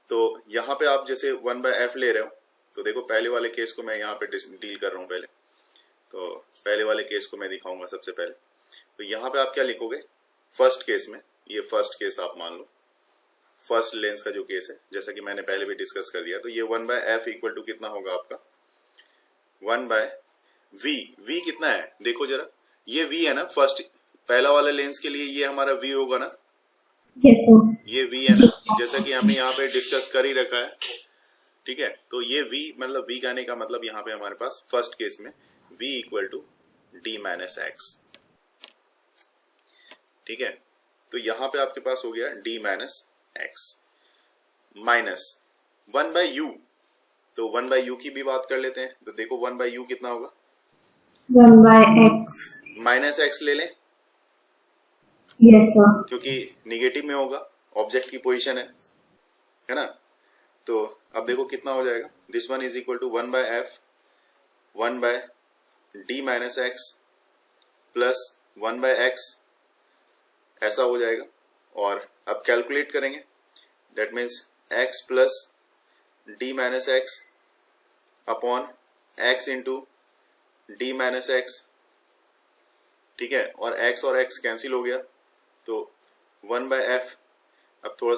Speaker 1: तो यहाँ पे आप जैसे 1/f ले रहे हो, तो देखो पहले वाले केस को मैं यहाँ पे डील कर रहा हूँ पहले। तो पहले वाले केस को मैं दिखाऊंगा सबसे पहले। तो यहाँ पे आप क्या लिखोगे फर्स्ट केस में, ये फर्स्ट केस आप मान लो, फर्स्ट लेंस का जो केस है, जैसा कि मैंने पहले भी डिस्कस कर दिया। तो ये 1/f इक्वल टू कितना होगा आपका 1/v। v कितना है देखो जरा, ये v है ना, फर्स्ट पहला वाला लेंस के लिए ये हमारा v होगा ना,
Speaker 2: Yes, sir.
Speaker 1: ये v है ना, जैसा कि हमने यहाँ पे डिस्कस कर ही रखा है। ठीक है, तो ये v मतलब v कहने का मतलब यहाँ पे हमारे पास फर्स्ट केस में v equal to d minus x. ठीक है, तो यहाँ पे आपके पास हो गया d minus X minus 1/u। तो 1/u की भी बात कर लेते हैं। तो देखो 1/u कितना होगा,
Speaker 2: 1/x.
Speaker 1: माइनस एक्स ले लें
Speaker 2: Yes, sir.
Speaker 1: क्योंकि निगेटिव में होगा, ऑब्जेक्ट की पोजीशन है ना। तो अब देखो कितना हो जाएगा, this one is equal to 1/f 1/d minus x plus 1/x, ऐसा हो जाएगा। और अब कैलकुलेट करेंगे, that means x plus d minus x upon x into d minus x. ठीक है, और x कैंसिल हो गया, तो 1/f। अब थोड़ा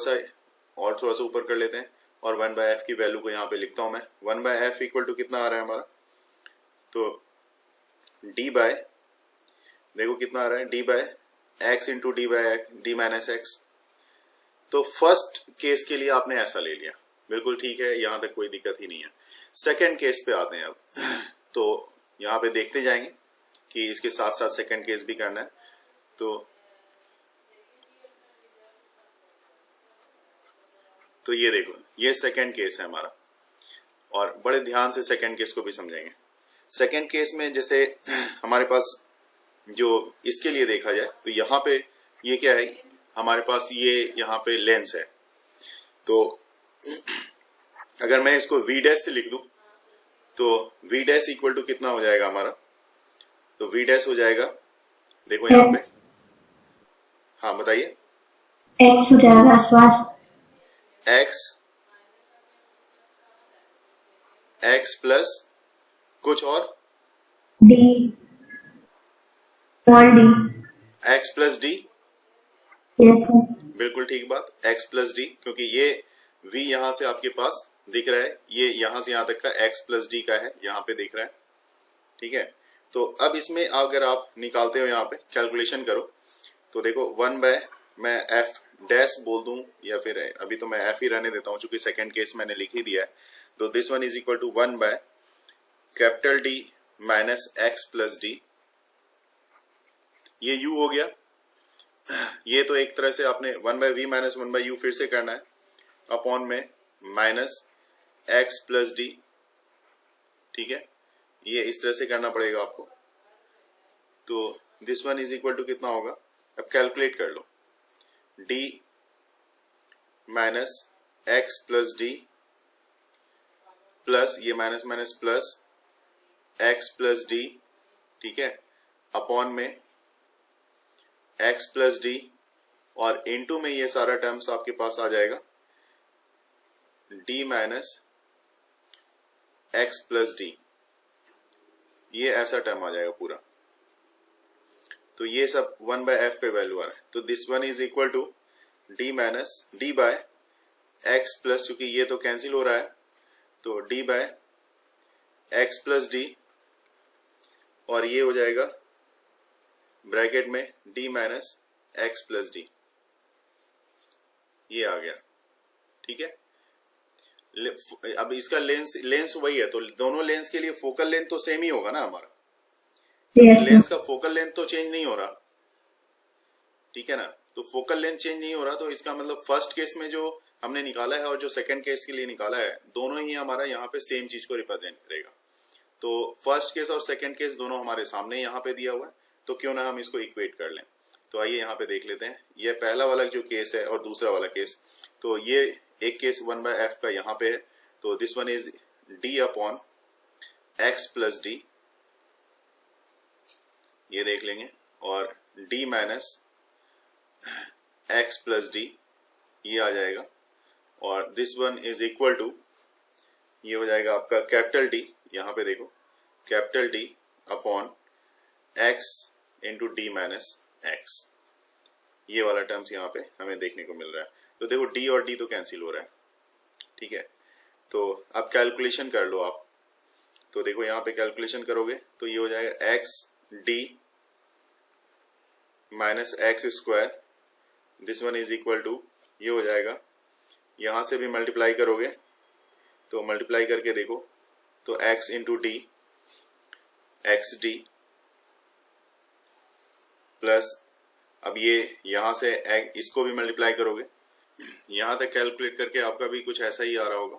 Speaker 1: सा ऊपर कर लेते हैं और 1/f की वैल्यू को यहाँ पे लिखता हूं मैं। 1/f इक्वल टू कितना आ रहा है हमारा, तो d बाय, देखो कितना आ रहा है, d by x into d minus x. तो फर्स्ट केस के लिए आपने ऐसा ले लिया, बिल्कुल ठीक है, यहाँ तक कोई दिक्कत ही नहीं है। सेकंड केस पे आते हैं अब। तो यहाँ पे देखते जाएंगे कि इसके साथ साथ सेकंड केस भी करना है। तो ये देखो, ये सेकंड केस है हमारा, और बड़े ध्यान से सेकंड केस को भी समझेंगे। सेकंड केस में जैसे हमारे पास जो इसके लिए देखा जाए, तो यहाँ पे ये क्या है, हमारे पास ये यहाँ पे लेंस है। तो अगर मैं इसको v डैश से लिख दूं, तो v डैश इक्वल टू कितना हो जाएगा हमारा, तो v डैश हो जाएगा, देखो यहाँ पे, हाँ बताइए,
Speaker 2: X हो जाएगा सर।
Speaker 1: x प्लस कुछ और
Speaker 2: D. Small d.
Speaker 1: x plus D,
Speaker 2: Yes, sir.
Speaker 1: बिल्कुल ठीक बात, x प्लस डी, क्योंकि ये v यहाँ से आपके पास दिख रहा है, ये यहाँ से यहाँ तक का x प्लस डी का है, यहाँ पे दिख रहा है। ठीक है, तो अब इसमें अगर आप निकालते हो, यहाँ पे कैलकुलेशन करो, तो देखो 1/, मैं f डैश बोल दूं या फिर अभी तो मैं f ही रहने देता हूँ चूंकि सेकंड केस मैंने लिख ही दिया है। तो this one is equal to 1/कैपिटल D minus x plus D, ये u हो गया। ये तो एक तरह से आपने 1/v माइनस 1/u फिर से करना है, अपॉन में माइनस x प्लस डी। ठीक है, ये इस तरह से करना पड़ेगा आपको। तो this one is equal to कितना होगा, अब कैलकुलेट कर लो, d minus x plus D plus ये minus minus plus x plus D, ठीक है, अपॉन में x प्लस डी, और इनटू में ये सारा टर्म्स आपके पास आ जाएगा d minus x plus D, ये ऐसा टर्म आ जाएगा पूरा। तो ये सब 1/f पे वैल्यू आ रहा है। तो this one is equal to d minus d by x plus, क्योंकि ये तो कैंसिल हो रहा है, तो d by x plus D, और ये हो जाएगा ब्रैकेट में d minus x plus D, ये आ गया। ठीक है, अब इसका लेंस वही है, तो दोनों लेंस के लिए फोकल लेंथ तो सेम ही होगा ना हमारा,
Speaker 2: Yes,
Speaker 1: लेंस
Speaker 2: sir.
Speaker 1: का फोकल लेंथ तो चेंज नहीं हो रहा। ठीक है ना, तो फोकल लेंथ चेंज नहीं हो रहा, तो इसका मतलब फर्स्ट केस में जो हमने निकाला है और जो सेकंड केस के लिए निकाला है, दोनों ही हमारा यहाँ पे सेम चीज को रिप्रेजेंट करेगा। तो फर्स्ट केस और सेकंड केस दोनों हमारे सामने यहाँ पे दिया हुआ है, तो क्यों ना हम इसको इक्वेट कर लें। तो आइए यहाँ पे देख लेते हैं, ये पहला वाला जो केस है और दूसरा वाला केस। तो ये एक केस 1/f का यहाँ पे है, तो this one is d upon x plus D, ये देख लेंगे, और d minus x plus D, ये आ जाएगा, और this one is equal to, ये हो जाएगा आपका कैपिटल डी, यहाँ पे देखो capital D upon x into d minus x, ये वाला टर्म्स यहाँ पे हमें देखने को मिल रहा है। तो देखो डी और डी तो कैंसिल हो रहा है, ठीक है। तो अब कैलकुलेशन कर लो आप, तो देखो यहाँ पे कैलकुलेशन करोगे तो ये हो जाएगा x d minus x square, this one is equal to, ये हो जाएगा, यहाँ से भी मल्टीप्लाई करोगे तो मल्टीप्लाई करके देखो तो x into D x D plus, अब ये यहाँ से इसको भी मल्टीप्लाई करोगे, यहाँ तक कैलकुलेट करके आपका भी कुछ ऐसा ही आ रहा होगा।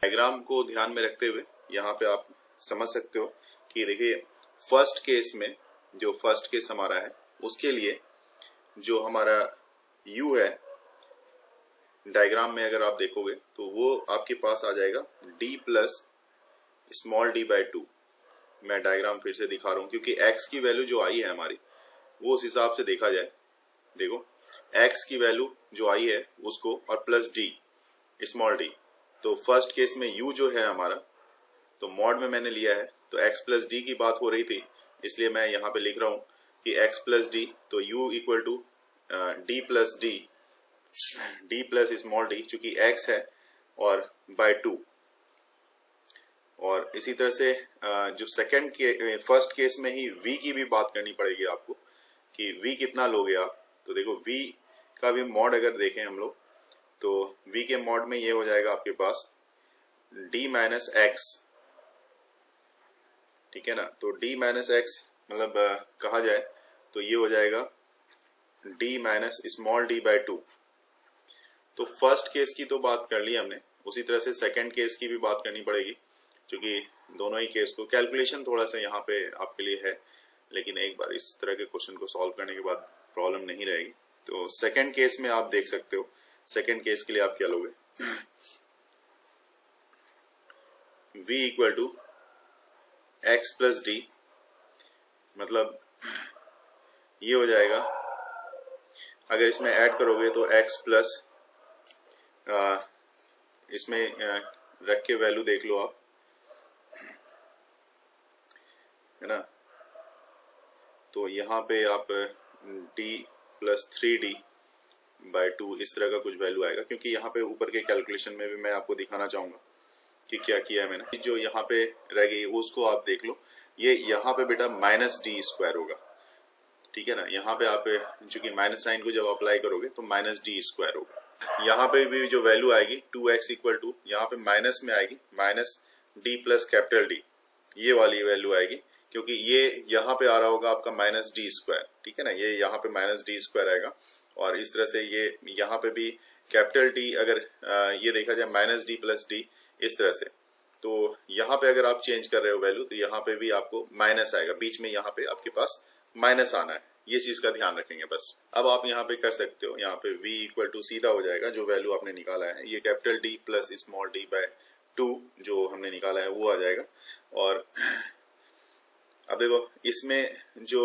Speaker 1: डायग्राम को ध्यान में रखते हुए यहाँ पे आप समझ सकते हो कि देखिए फर्स्ट केस में, जो फर्स्ट केस हमारा है उसके लिए जो हमारा u है डायग्राम में अगर आप देखोगे तो वो आपके पास आ जाएगा d plus small d by 2। मैं डायग्राम फिर से दिखा रहा हूँ क्योंकि x की वैल्यू जो आई है हमारी वो उस हिसाब से देखा जाए। देखो x की वैल्यू जो आई है उसको और प्लस d स्मॉल d, तो फर्स्ट केस में u जो है हमारा तो मॉड में मैंने लिया है, तो x प्लस डी की बात हो रही थी इसलिए मैं यहाँ पे लिख रहा हूँ कि x प्लस डी, तो u equal to D plus D, D plus small d चूंकि x है और बाय 2। और इसी तरह से जो सेकंड के फर्स्ट केस में ही v की भी बात करनी पड़ेगी आपको कि v कितना लोगे आप। तो देखो v का भी मॉड अगर देखें हम लोग तो v के मॉड में ये हो जाएगा आपके पास d माइनस एक्स, ठीक है ना। तो d माइनस एक्स मतलब कहा जाए तो ये हो जाएगा d minus small d by 2। तो फर्स्ट केस की तो बात कर ली हमने, उसी तरह से सेकंड केस की भी बात करनी पड़ेगी क्योंकि दोनों ही केस को कैलकुलेशन थोड़ा सा यहाँ पे आपके लिए है, लेकिन एक बार इस तरह के क्वेश्चन को सॉल्व करने के बाद प्रॉब्लम नहीं रहेगी। तो सेकंड केस में आप देख सकते हो, सेकंड केस के लिए आप क्या लोगे v equal to X plus D, मतलब ये हो जाएगा, अगर इसमें ऐड करोगे तो x प्लस इसमें रख के वैल्यू देख लो आप, है ना। तो यहाँ पे आप d प्लस 3d बाई 2 इस तरह का कुछ वैल्यू आएगा, क्योंकि यहाँ पे ऊपर के कैलकुलेशन में भी मैं आपको दिखाना चाहूँगा कि क्या किया है मैंने। जो यहाँ पे रह गई उसको आप देख लो, ये यहाँ पे बेटा माइनस डी स्क्वायर होगा, ठीक है ना। यहाँ पे आप चूंकि माइनस साइन को जब अप्लाई करोगे तो माइनस डी स्क्वायर होगा। यहाँ पे भी जो वैल्यू आएगी 2x इक्वल टू, यहाँ पे माइनस में आएगी minus D plus capital D, ये वाली वैल्यू आएगी क्योंकि ये यहाँ पे आ रहा होगा आपका माइनस डी स्क्वायर, ठीक है ना। ये यहाँ पे माइनस डी स्क्वायर आएगा और इस तरह से ये यहाँ पे भी कैपिटल डी, अगर ये देखा जाए माइनस डी प्लस डी इस तरह से, तो यहाँ पे अगर आप चेंज कर रहे हो वैल्यू तो यहाँ पे भी आपको माइनस आएगा, बीच में यहाँ पे आपके पास माइनस आना है, ये चीज का ध्यान रखेंगे बस। अब आप यहाँ पे कर सकते हो, यहाँ पे v इक्वल टू सीधा हो जाएगा, जो वैल्यू आपने निकाला है ये capital D plus small d by 2 जो हमने निकाला है वो आ जाएगा। और अब देखो इसमें जो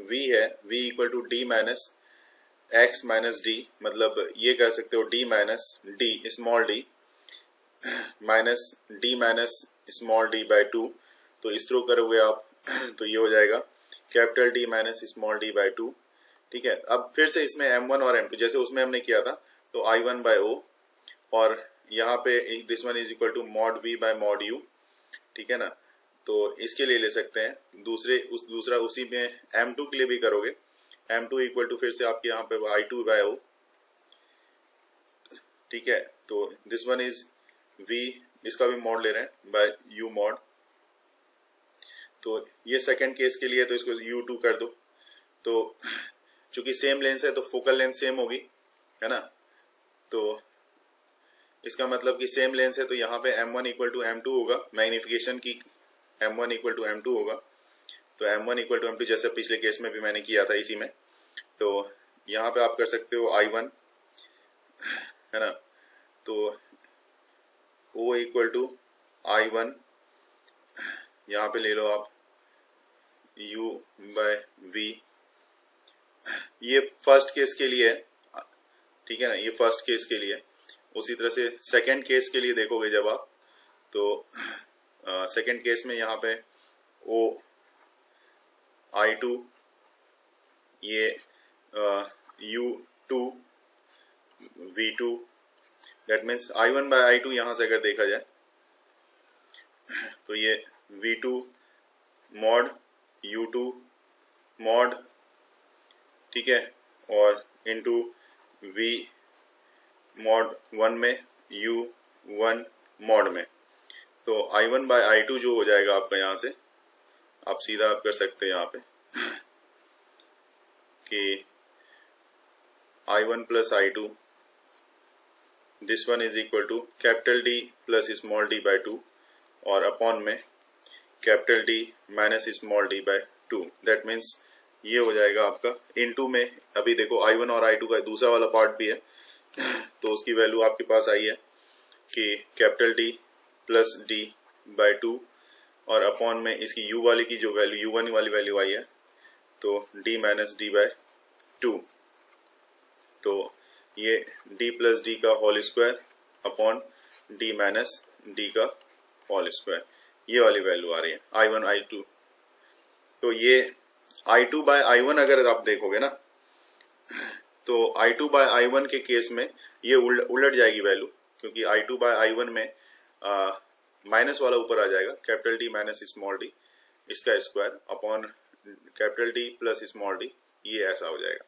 Speaker 1: v है v equal to d minus X minus D, मतलब ये कह सकते हो d minus D small d minus d minus small d by 2, तो इस थ्रू करोगे आप तो ये हो जाएगा capital D minus small d by 2, ठीक है। अब फिर से इसमें m1 और m2 जैसे उसमें हमने किया था तो I1 बाय O, और यहाँ पे this one is equal to mod v by mod u, ठीक है ना। तो इसके लिए ले सकते हैं दूसरा उसी में m2 के लिए भी करोगे, m2 इक्वल टू फिर से आपके यहाँ पे I2 बाय O, ठीक है। तो दिस वन इज v, इसका भी मॉड ले रहे हैं बाय u मॉड, तो ये सेकंड केस के लिए तो इसको u2 कर दो। तो चूंकि सेम लेंस है तो फोकल लेंथ सेम होगी, है ना। तो इसका मतलब कि सेम लेंस है तो यहाँ पे m1 इक्वल टू m2 होगा, मैग्निफिकेशन की m1 इक्वल टू m2 होगा। तो m1 इक्वल टू m2 जैसे पिछले केस में भी मैंने किया था इसी में, तो यहाँ पे आप कर सकते हो I1, है ना। तो O इक्वल टू I1 यहाँ पे ले लो आप u बाय v, ये फर्स्ट केस के लिए है, ठीक है ना, ये फर्स्ट केस के लिए। उसी तरह से सेकेंड केस के लिए देखोगे जब आप, तो सेकेंड केस में यहाँ पे ओ I2 ये U2 V2, that means I1 bye I2 यहाँ से अगर देखा जाए तो ये V2 मॉड U2 मॉड, ठीक है, और इनटू V मॉड 1 में U1 मॉड में। तो I1 बाय I2 जो हो जाएगा आपका, यहाँ से आप सीधा आप कर सकते हैं यहाँ पे कि I1 plus I2 this one is equal to capital D plus small d by 2 और अपॉन में capital D minus small d by 2। That means ये हो जाएगा आपका इनटू में, अभी देखो I1 और I2 का दूसरा वाला पार्ट भी है तो उसकी वैल्यू आपके पास आई है कि capital D plus D by 2 और अपॉन में इसकी U वाली की जो वैल्यू U1 वाली वैल्यू आई है तो D माइनस D बाय 2। तो ये D प्लस D का whole square upon D minus D का होल स्क्वायर, ये वाली वैल्यू आ रही है I1 I2। तो ये I2 बाय I1 अगर आप देखोगे ना, तो I2 बाय I1 के केस में ये उलट जाएगी वैल्यू, क्योंकि I2 बाय I1 में माइनस वाला ऊपर आ जाएगा, capital D minus small d इसका square upon capital D plus small d, ये ऐसा हो जाएगा।